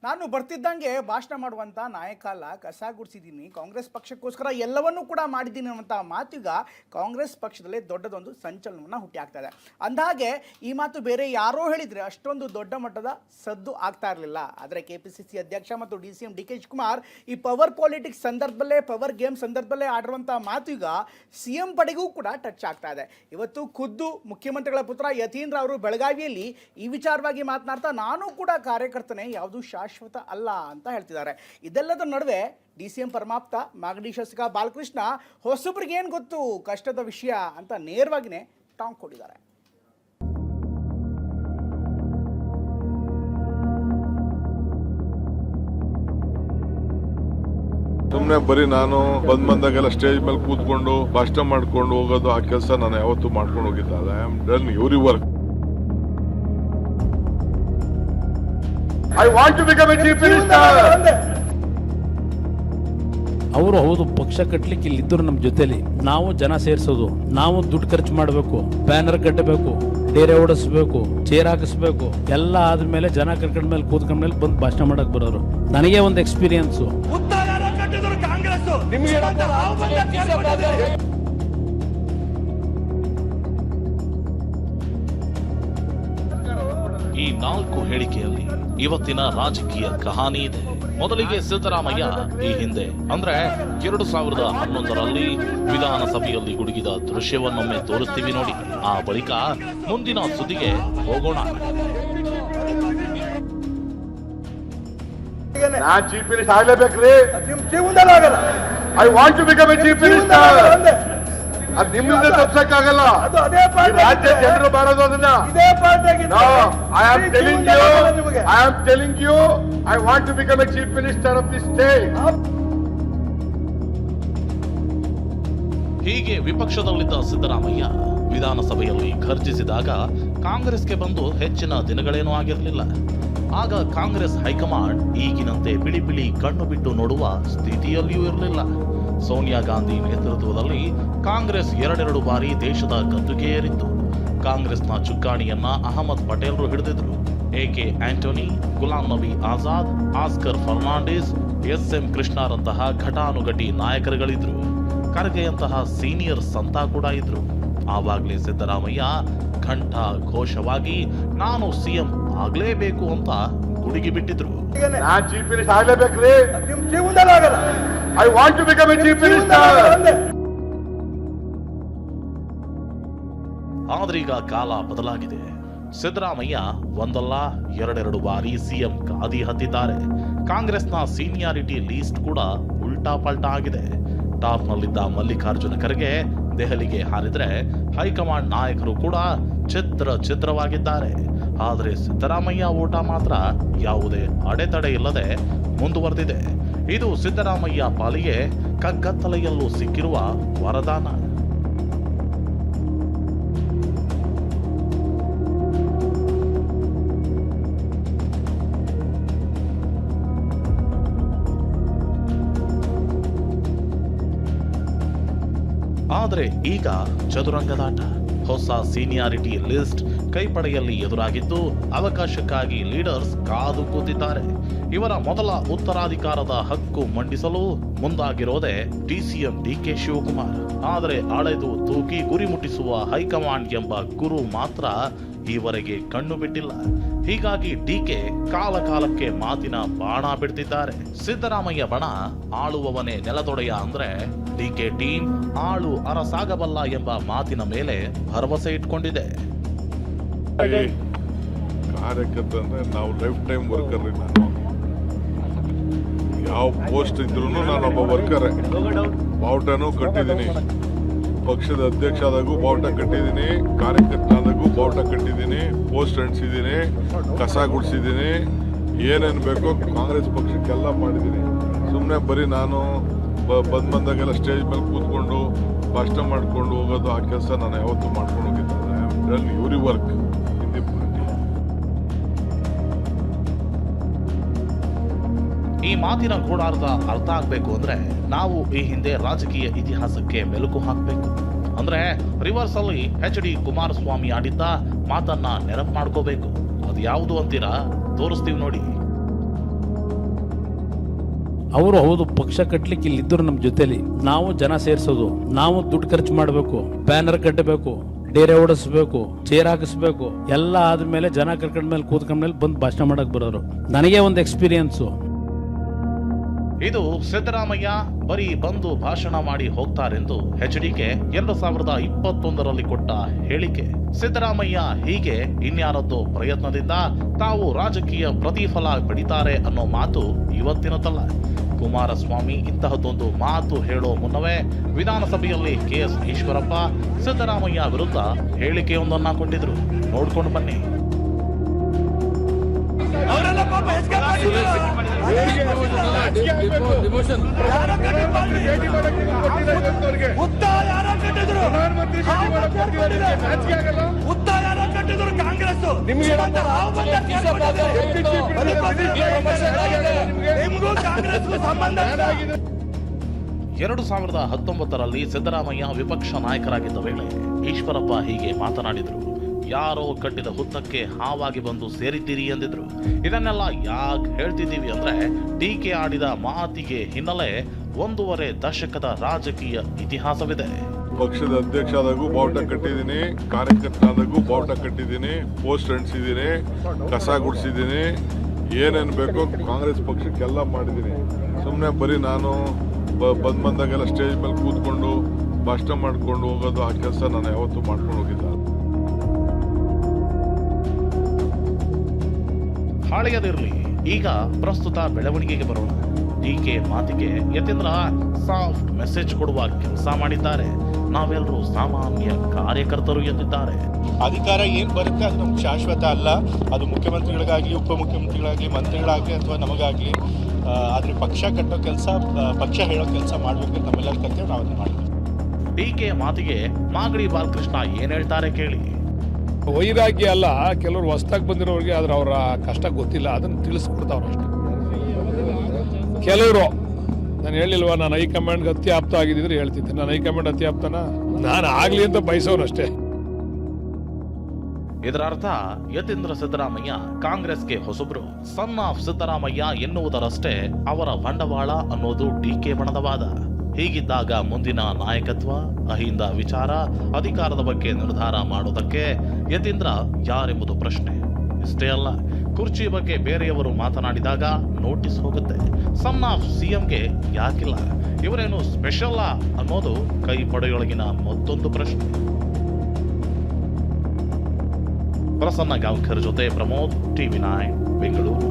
ನಾನು ಬರ್ತಿದ್ದಂಗೆ ಭಾಷಣ ಮಾಡುವಂಥ ನಾಯಕ ಅಲ್ಲ, ಕಸ ಗುಡಿಸಿದ್ದೀನಿ, ಕಾಂಗ್ರೆಸ್ ಪಕ್ಷಕ್ಕೋಸ್ಕರ ಎಲ್ಲವನ್ನೂ ಕೂಡ ಮಾಡಿದ್ದೀನಿ ಅನ್ನುವಂಥ ಮಾತೀಗ ಕಾಂಗ್ರೆಸ್ ಪಕ್ಷದಲ್ಲೇ ದೊಡ್ಡದೊಂದು ಸಂಚಲನವನ್ನು ಹುಟ್ಟಿ ಆಗ್ತಾ ಇದೆ. ಅಂದಹಾಗೆ ಈ ಮಾತು ಬೇರೆ ಯಾರೋ ಹೇಳಿದರೆ ಅಷ್ಟೊಂದು ದೊಡ್ಡ ಮಟ್ಟದ ಸದ್ದು ಆಗ್ತಾ ಇರಲಿಲ್ಲ. ಆದರೆ KPCC ಅಧ್ಯಕ್ಷ ಮತ್ತು DCM DK ಶಿವಕುಮಾರ್ ಈ ಪವರ್ ಪಾಲಿಟಿಕ್ಸ್ ಸಂದರ್ಭದಲ್ಲೇ, ಪವರ್ ಗೇಮ್ ಸಂದರ್ಭದಲ್ಲೇ ಆಡಿರುವಂಥ ಮಾತು ಈಗ CM ಪಡೆಗೂ ಕೂಡ ಟಚ್ ಆಗ್ತಾ ಇದೆ. ಇವತ್ತು ಖುದ್ದು ಮುಖ್ಯಮಂತ್ರಿಗಳ ಪುತ್ರ ಯತೀಂದ್ರ ಅವರು ಬೆಳಗಾವಿಯಲ್ಲಿ ಈ ವಿಚಾರವಾಗಿ ಮಾತನಾಡ್ತಾ ನಾನು ಕೂಡ ಕಾರ್ಯಕರ್ತನೇ, ಯಾವುದು ಶಾಶ್ವತ ಅಲ್ಲ ಅಂತ ಹೇಳ್ತಿದ್ದಾರೆ. ಇದೆಲ್ಲದರ ನಡುವೆ DCM ಪರಮಾಪ್ತ ಮಾಗಡಿ ಶಾಸಕ ಬಾಲಕೃಷ್ಣ ಹೊಸಬ್ರಿಗೆ ಏನು ಗೊತ್ತು ಕಷ್ಟದ ವಿಷಯ ಅಂತ ನೇರವಾಗಿನೇ ಟಾಂಗ್ ಕೊಟ್ಟಿದ್ದಾರೆ. ಸುಮ್ಮನೆ ಬರೀ ನಾನು ಬಂದಾಗೆಲ್ಲ ಸ್ಟೇಜ್ ಮೇಲೆ ಕೂತ್ಕೊಂಡು ಭಾಷಣ ಮಾಡ್ಕೊಂಡು ಹೋಗೋದು ಆ ಕೆಲಸ ನಾನು ಯಾವತ್ತೂ ಮಾಡ್ಕೊಂಡು ಹೋಗಿದ್ದ. I am done every work. I want to become a chief minister. ಅವರು ಹೌದು, ಪಕ್ಷ ಕಟ್ಟಲಿಕ್ಕೆ ಇಲ್ಲಿದ್ದರು ನಮ್ಮ ಜೊತೆಲಿ. ನಾವು ಜನ ಸೇರಿಸೋದು, ನಾವು ದುಡ್ಡು ಖರ್ಚು ಮಾಡಬೇಕು, ಬ್ಯಾನರ್ ಕಟ್ಟಬೇಕು, ಡೇರೆ ಓಡಿಸ್ಬೇಕು, ಚೇರ್ ಹಾಕಿಸ್ಬೇಕು, ಎಲ್ಲ ಆದ್ಮೇಲೆ ಜನ ಕರ್ಕೊಂಡ ಮೇಲೆ ಕೂತ್ಕೊಂಡ ಮೇಲೆ ಬಂದು ಭಾಷಣ ಮಾಡಕ್ ಬರೋರು. ನನಗೆ ಒಂದು ಎಕ್ಸ್ಪೀರಿಯನ್ಸ್. ಈ 4 ಹೇಳಿಕೆಯಲ್ಲಿ ಇವತ್ತಿನ ರಾಜಕೀಯ ಕಹಾನಿ ಇದೆ. ಮೊದಲಿಗೆ ಸಿದ್ದರಾಮಯ್ಯ ಈ ಹಿಂದೆ ಅಂದ್ರೆ 2011ರಲ್ಲಿ ವಿಧಾನಸಭೆಯಲ್ಲಿ ಗುಡುಗಿದ ದೃಶ್ಯವನ್ನೊಮ್ಮೆ ತೋರಿಸ್ತೀವಿ ನೋಡಿ. ಆ ಬಳಿಕ ಮುಂದಿನ ಸುದ್ದಿಗೆ ಹೋಗೋಣ. ನಾನ್ ಚೀಫ್ ಮಿನಿಸ್ಟರ್ ಆಗ್ಲೇಬೇಕ್ರಿ. I want to become a chief minister. ಅದು ನಿಮ್ಮಿಂದ ತಪ್ಸಕ್ಕಾಗಲ್ಲ, ರಾಜ್ಯ ಜನರು ಮಾಡೋದು ಅದನ್ನ. I am telling you I want to become a chief minister of the state. ಹೀಗೆ ವಿಪಕ್ಷದಲ್ಲಿದ್ದ ಸಿದ್ದರಾಮಯ್ಯ ವಿಧಾನಸಭೆಯಲ್ಲಿ ಘರ್ಜಿಸಿದಾಗ ಕಾಂಗ್ರೆಸ್ಗೆ ಬಂದು ಹೆಚ್ಚಿನ ದಿನಗಳೇನೂ ಆಗಿರಲಿಲ್ಲ. ಆಗ ಕಾಂಗ್ರೆಸ್ ಹೈಕಮಾಂಡ್ ಈಗಿನಂತೆ ಬಿಳಿ ಬಿಳಿ ಕಣ್ಣು ಬಿಟ್ಟು ನೋಡುವ ಸ್ಥಿತಿಯಲ್ಲಿಯೂ ಇರಲಿಲ್ಲ. ಸೋನಿಯಾ ಗಾಂಧಿ ನೇತೃತ್ವದಲ್ಲಿ ಕಾಂಗ್ರೆಸ್ 2 ಬಾರಿ ದೇಶದ ಗದ್ದುಗೆ ಏರಿತ್ತು. ಕಾಂಗ್ರೆಸ್ನ ಚುಕ್ಕಾಣಿಯನ್ನ ಅಹಮದ್ ಪಟೇಲ್ರು ಹಿಡಿದಿದ್ರು. AK ಆಂಟೋನಿ, ಗುಲಾಂ ನಬಿ ಆಜಾದ್, ಆಸ್ಕರ್ ಫರ್ನಾಂಡಿಸ್, SM ಕೃಷ್ಣರಂತಹ ಘಟಾನುಘಟಿ ನಾಯಕರುಗಳಿದ್ರು. ಖರ್ಗೆಯಂತಹ ಸೀನಿಯರ್ ಸಂತ ಕೂಡ ಇದ್ರು. ಆವಾಗಲೇ ಸಿದ್ದರಾಮಯ್ಯ ಘಂಟ ಘೋಷವಾಗಿ ನಾನು CM ಆಗ್ಲೇಬೇಕು ಅಂತ ಗುಡುಗಿ ಬಿಟ್ಟಿದ್ರು. ನಾನ್ ಚೀಫ್ ಮಿನಿಸ್ಟರ್ ಆಗ್ಲೇಬೇಕ್ರಿ. I want to become a chief minister. ಆದ್ರೀಗ ಕಾಲ ಬದಲಾಗಿದೆ. ಸಿದ್ದರಾಮಯ್ಯ ಒಂದಲ್ಲ 2 ಬಾರಿ CM ಗಾದಿ ಹತ್ತಿದ್ದಾರೆ. ಕಾಂಗ್ರೆಸ್ನ ಸೀನಿಯಾರಿಟಿ ಲೀಸ್ಟ್ ಕೂಡ ಉಲ್ಟಾ ಪಲ್ಟಾ ಆಗಿದೆ. ಟಾಪ್ನಲ್ಲಿದ್ದ ಮಲ್ಲಿಕಾರ್ಜುನ ಖರ್ಗೆ ದೆಹಲಿಗೆ ಹಾರಿದ್ರೆ ಹೈಕಮಾಂಡ್ ನಾಯಕರು ಕೂಡ ಛಿದ್ರವಾಗಿದ್ದಾರೆ. ಆದರೆ ಸಿದ್ದರಾಮಯ್ಯ ಓಟ ಮಾತ್ರ ಯಾವುದೇ ಅಡೆತಡೆ ಇಲ್ಲದೆ ಮುಂದುವರೆದಿದೆ. ಇದು ಸಿದ್ದರಾಮಯ್ಯ ಪಾಲಿಗೆ ಕಗ್ಗತ್ತಲೆಯಲ್ಲೂ ಸಿಕ್ಕಿರುವ ವರದಾನ. ಆದರೆ ಈಗ ಚದುರಂಗದಾಟ. ಹೊಸ ಸೀನಿಯಾರಿಟಿ ಲಿಸ್ಟ್ ಕೈಪಡೆಯಲ್ಲಿ ಎದುರಾಗಿದ್ದು ಅವಕಾಶಕ್ಕಾಗಿ ಲೀಡರ್ಸ್ ಕಾದು ಕೂತಿದ್ದಾರೆ. ಇವರ ಮೊದಲ ಉತ್ತರಾಧಿಕಾರದ ಹಕ್ಕು ಮಂಡಿಸಲು ಮುಂದಾಗಿರೋದೇ DCM DK ಶಿವಕುಮಾರ್. ಆದರೆ ಅಳೆದು ತೂಕಿ ಗುರಿ ಮುಟ್ಟಿಸುವ ಹೈಕಮಾಂಡ್ ಎಂಬ ಗುರು ಮಾತ್ರ ಈವರೆಗೆ ಕಣ್ಣು ಬಿಟ್ಟಿಲ್ಲ. ಹೀಗಾಗಿ DK ಕಾಲಕ್ಕೆ ಮಾತಿನ ಬಾಣ ಬಿಡ್ತಿದ್ದಾರೆ. ಸಿದ್ದರಾಮಯ್ಯ ಬಣ ಆಳುವವನೇ ನೆಲದೊಡೆಯ ಅಂದ್ರೆ DK ಟೀಮ್ ಆಳು ಅರಸಾಗಬಲ್ಲ ಎಂಬ ಮಾತಿನ ಮೇಲೆ ಭರವಸೆ ಇಟ್ಕೊಂಡಿದೆ. ಕಾರ್ಯಕರ್ತ ಅಂದ್ರೆ ನಾವು ಲೈಫ್ ಟೈಮ್ ವರ್ಕರ್. ನಾನು ಯಾವ ಪೋಸ್ಟ್ ಇದ್ರು ನಾನೊಬ್ಬ ವರ್ಕರ್. ಬಾವುಟನೂ ಕಟ್ಟಿದ್ದೀನಿ, ಪಕ್ಷದ ಅಧ್ಯಕ್ಷ ಆದಾಗೂ ಬಾವುಟ ಕಟ್ಟಿದ್ದೀನಿ, ಕಾರ್ಯಕರ್ತ ಆದಾಗೂ ಬಾವುಟ ಕಟ್ಟಿದ್ದೀನಿ, ಪೋಸ್ಟ್ ಅಂಟಿಸಿದ್ದೀನಿ, ಕಸ ಗುಡಿಸಿದ್ದೀನಿ, ಏನೇನು ಬೇಕೋ ಕಾಂಗ್ರೆಸ್ ಪಕ್ಷಕ್ಕೆಲ್ಲ ಮಾಡಿದ್ದೀನಿ. ಸುಮ್ಮನೆ ಬರೀ ನಾನು ಬಂದಾಗೆಲ್ಲ ಸ್ಟೇಜ್ ಮೇಲೆ ಕೂತ್ಕೊಂಡು ಭಾಷಣ ಮಾಡ್ಕೊಂಡು ಹೋಗೋದು ಆ ಕೆಲಸ ನಾನು ಯಾವತ್ತೂ ಮಾಡ್ಕೊಂಡು ಹೋಗಿದ್ದ. I am done every work in the party. ಈ ಮಾತಿನ ಗೂಢಾರ್ಥ ಅರ್ಥ ಆಗ್ಬೇಕು ಅಂದ್ರೆ ನಾವು ಈ ಹಿಂದೆ ರಾಜಕೀಯ ಇತಿಹಾಸಕ್ಕೆ ಮೆಲುಕು ಹಾಕಬೇಕು. ಅಂದ್ರೆ ರಿವರ್ಸ್ ಅಲ್ಲಿ HD ಕುಮಾರಸ್ವಾಮಿ ಆಡಿದ್ದ ಮಾತನ್ನ ನೆನಪು ಮಾಡ್ಕೋಬೇಕು. ಅದು ಯಾವುದು ಅಂತೀರಾ? ತೋರಿಸ್ತೀವಿ ನೋಡಿ. ಅವರು ಹೌದು ಪಕ್ಷ ಕಟ್ಲಿಕ್ಕೆ ಇಲ್ಲಿದ್ದರು ನಮ್ಮ ಜೊತೆಲಿ. ನಾವು ಜನ ಸೇರ್ಸೋದು, ನಾವು ದುಡ್ಡು ಖರ್ಚು ಮಾಡಬೇಕು, ಬ್ಯಾನರ್ ಕಟ್ಟಬೇಕು, ಡೇರೆ ಓಡಿಸ್ಬೇಕು, ಚೇರ್ ಹಾಕಿಸ್ಬೇಕು, ಎಲ್ಲ ಆದ್ಮೇಲೆ ಜನ ಕರ್ಕೊಂಡ್ಮೇಲೆ ಕೂತ್ಕೊಂಡ್ಮೇಲೆ ಬಂದು ಭಾಷಣ ಮಾಡಕ್ ಬರೋರು. ನನಗೆ ಒಂದು ಎಕ್ಸ್ಪೀರಿಯನ್ಸು. ಇದು ಸಿದ್ದರಾಮಯ್ಯ ಬರೀ ಬಂದು ಭಾಷಣ ಮಾಡಿ ಹೋಗ್ತಾರೆಂದು ಎಚ್ಡಿಕೆ 2021ರಲ್ಲಿ ಕೊಟ್ಟ ಹೇಳಿಕೆ. ಸಿದ್ದರಾಮಯ್ಯ ಹೀಗೆ ಇನ್ಯಾರದ್ದೋ ಪ್ರಯತ್ನದಿಂದ ತಾವು ರಾಜಕೀಯ ಪ್ರತಿಫಲ ಪಡಿತಾರೆ ಅನ್ನೋ ಮಾತು ಇವತ್ತಿನದಲ್ಲ. ಕುಮಾರಸ್ವಾಮಿ ಇಂತಹದ್ದೊಂದು ಮಾತು ಹೇಳೋ ಮುನ್ನವೇ ವಿಧಾನಸಭೆಯಲ್ಲಿ KS ಈಶ್ವರಪ್ಪ ಸಿದ್ದರಾಮಯ್ಯ ವಿರುದ್ಧ ಹೇಳಿಕೆಯೊಂದನ್ನ ಕೊಟ್ಟಿದ್ರು. ನೋಡ್ಕೊಂಡು ಬನ್ನಿ. ಕಾಂಗ್ರೆಸ್ 2019ರಲ್ಲಿ ಸಿದ್ದರಾಮಯ್ಯ ವಿಪಕ್ಷ ನಾಯಕರಾಗಿದ್ದ ವೇಳೆ ಈಶ್ವರಪ್ಪ ಹೀಗೆ ಮಾತನಾಡಿದರು. ಯಾರೋ ಕಟ್ಟಿದ ಹುತ್ತಕ್ಕೆ ಹಾವಾಗಿ ಬಂದು ಸೇರಿದ್ದೀರಿ ಎಂದಿದ್ರು. ಇದನ್ನೆಲ್ಲ ಯಾಕೆ ಹೇಳ್ತಿದ್ದೀವಿ ಅಂದ್ರೆ ಟೀಕೆ ಆಡಿದ ಮಾತಿಗೆ ಹಿನ್ನೆಲೆ 1.5 ದಶಕದ ರಾಜಕೀಯ ಇತಿಹಾಸವಿದೆ. ಪಕ್ಷದ ಅಧ್ಯಕ್ಷ ಆದಾಗೂ ಬಾವುಟ ಕಟ್ಟಿದ್ದೀನಿ, ಕಾರ್ಯಕರ್ತನಾದಾಗೂ ಬಾವುಟ ಕಟ್ಟಿದ್ದೀನಿ, ಪೋಸ್ಟ್ ಅಂಟಿಸಿದ್ದೀನಿ, ಕಸ ಗುಡಿಸಿದ್ದೀನಿ, ಏನೇನು ಬೇಕೋ ಕಾಂಗ್ರೆಸ್ ಪಕ್ಷಕ್ಕೆಲ್ಲ ಮಾಡಿದ್ದೀನಿ. ಸುಮ್ಮನೆ ಬರೀ ನಾನು ಬಂದಾಗೆಲ್ಲ ಸ್ಟೇಜ್ ಮೇಲೆ ಕೂತ್ಕೊಂಡು ಭಾಷಣ ಮಾಡ್ಕೊಂಡು ಹೋಗೋದು ಆ ಕೆಲಸ ನಾನು ಯಾವತ್ತೂ ಮಾಡ್ಕೊಂಡು ಹೋಗಿಲ್ಲ. ಹಳೆಯದಿರಲಿ, ಈಗ ಪ್ರಸ್ತುತ ಬೆಳವಣಿಗೆಗೆ ಬರೋಣ. ಟೀಕೆ ಮಾತಿಗೆ ಯತೀಂದ್ರ ಸಾಫ್ಟ್ ಮೆಸೇಜ್ ಕೊಡುವ ಕೆಲಸ ಮಾಡಿದ್ದಾರೆ. ನಾವೆಲ್ಲರೂ ಸಾಮಾನ್ಯ ಕಾರ್ಯಕರ್ತರು ಎಂದಿದ್ದಾರೆ. ಅಧಿಕಾರ ಏನು ಬರುತ್ತೆ ಅದು ನಮ್ಗೆ ಶಾಶ್ವತ ಅಲ್ಲ. ಅದು ಮುಖ್ಯಮಂತ್ರಿಗಳಿಗಾಗಲಿ, ಉಪಮುಖ್ಯಮಂತ್ರಿಗಳಾಗಲಿ, ಮಂತ್ರಿಗಳಾಗಲಿ ಅಥವಾ ನಮಗಾಗಲಿ, ಆದರೆ ಪಕ್ಷ ಕಟ್ಟೋ ಕೆಲಸ, ಪಕ್ಷ ಹೇಳೋ ಕೆಲಸ ಮಾಡಬೇಕು. ನಮ್ಮೆಲ್ಲರ ಕರ್ತವ್ಯ ನಾವು ಅದನ್ನು ಮಾಡ್ತೀವಿ. ಟೀಕೆ ಮಾತಿಗೆ ಮಾಗಡಿ ಬಾಲಕೃಷ್ಣ ಏನ್ ಹೇಳ್ತಾರೆ ಕೇಳಿ. ವೈರಾಗ್ಯ ಅಲ್ಲ, ಕೆಲವರು ಹೊಸದಾಗಿ ಬಂದಿರೋರಿಗೆ ಆದ್ರೆ ಅವರ ಕಷ್ಟ ಗೊತ್ತಿಲ್ಲ, ಅದನ್ನು ತಿಳಿಸ್ಕೊಡ್ತಾವ್ರು ಅಷ್ಟೇ. ಕೆಲವರು ನಾನು ಹೇಳಿಲ್ವಾ, ನಾನು ಹೈಕಮಾಂಡ್ಗೆ ಅತಿ ಆಪ್ತ ಆಗಿದ್ದಿದ್ರೆ ಹೇಳ್ತಿದ್ದೆ. ನಾನು ಹೈಕಮಾಂಡ್ ಅತಿ ಆಪ್ತನ ನಾನು ಆಗ್ಲಿ ಅಂತ ಬಯಸೋನಷ್ಟೇ. ಇದರ ಅರ್ಥ ಯತೀಂದ್ರ ಸಿದ್ದರಾಮಯ್ಯ ಕಾಂಗ್ರೆಸ್ಗೆ ಹೊಸಬ್ರು, ಸನ್ ಆಫ್ ಸಿದ್ದರಾಮಯ್ಯ ಎನ್ನುವುದರಷ್ಟೇ ಅವರ ಬಂಡವಾಳ ಅನ್ನೋದು ಟೀಕೆ ಬಣದ ವಾದ. ಹೀಗಿದ್ದಾಗ ಮುಂದಿನ ನಾಯಕತ್ವ, ಅಹಿಂದ ವಿಚಾರ, ಅಧಿಕಾರದ ಬಗ್ಗೆ ನಿರ್ಧಾರ ಮಾಡೋದಕ್ಕೆ ಯತೀಂದ್ರ ಯಾರೆಂಬುದು ಪ್ರಶ್ನೆ. ಇಷ್ಟೇ ಅಲ್ಲ, ಕುರ್ಚಿ ಬಗ್ಗೆ ಬೇರೆಯವರು ಮಾತನಾಡಿದಾಗ ನೋಟಿಸ್ ಹೋಗುತ್ತೆ. ಸನ್ ಆಫ್ ಸಿಎಂಗೆ ಯಾಕಿಲ್ಲ, ಇವರೇನು ಸ್ಪೆಷಲ್ ಅನ್ನೋದು ಕೈ ಪಡೆಯೊಳಗಿನ ಮತ್ತೊಂದು ಪ್ರಶ್ನೆ. ಪ್ರಸನ್ನ ಗಾಂವ್ಕರ್ ಜೊತೆ ಪ್ರಮೋದ್, TV9 ಬೆಂಗಳೂರು.